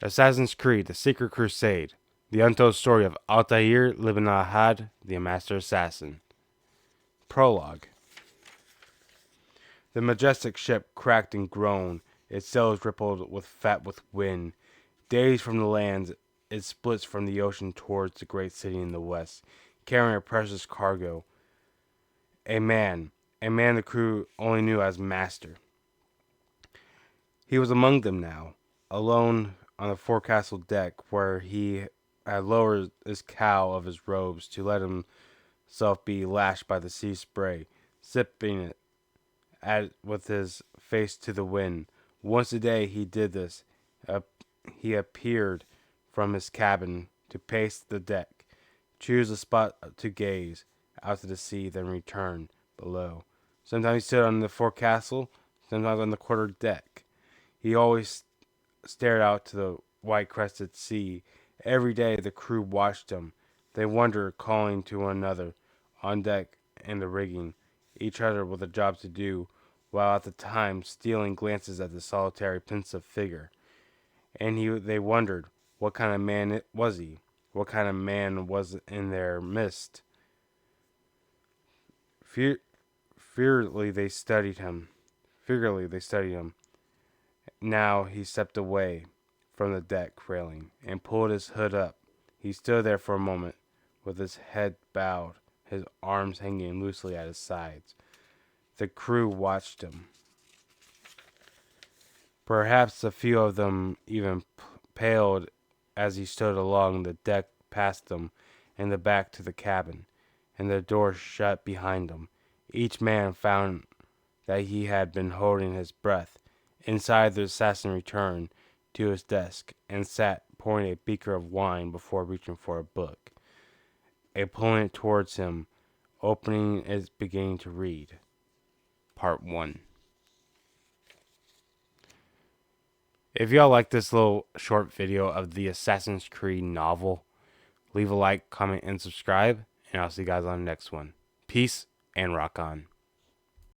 Assassin's Creed: The Secret Crusade. The untold story of Altair ibn al-Had, the master assassin. Prologue. The majestic ship cracked and groaned. Its sails rippled with wind. Dazed from the lands, it splits from the ocean towards the great city in the west, carrying a precious cargo. A man the crew only knew as Master. He was among them now, alone on the forecastle deck, where he had lowered his cowl of his robes to let himself be lashed by the sea spray, sipping it with his face to the wind. Once a day he did this. He appeared from his cabin to pace the deck, choose a spot to gaze out to the sea, then return below. Sometimes he stood on the forecastle, sometimes on the quarter deck. He always stared out to the white crested sea. Every day the crew watched him. They wondered, calling to one another on deck and the rigging, each other with a job to do, while at the time stealing glances at the solitary pensive figure. And they wondered, what kind of man was he? What kind of man was in their midst? Fearfully they studied him. Now he stepped away from the deck railing and pulled his hood up. He stood there for a moment, with his head bowed, his arms hanging loosely at his sides. The crew watched him. Perhaps a few of them even paled as he stood along the deck past them and the back to the cabin, and the door shut behind him. Each man found that he had been holding his breath. Inside, the assassin returned to his desk and sat pouring a beaker of wine before reaching for a book. Pulling it towards him, opening it, beginning to read. Part 1. If y'all like this little short video of the Assassin's Creed novel, leave a like, comment, and subscribe, and I'll see you guys on the next one. Peace and rock on.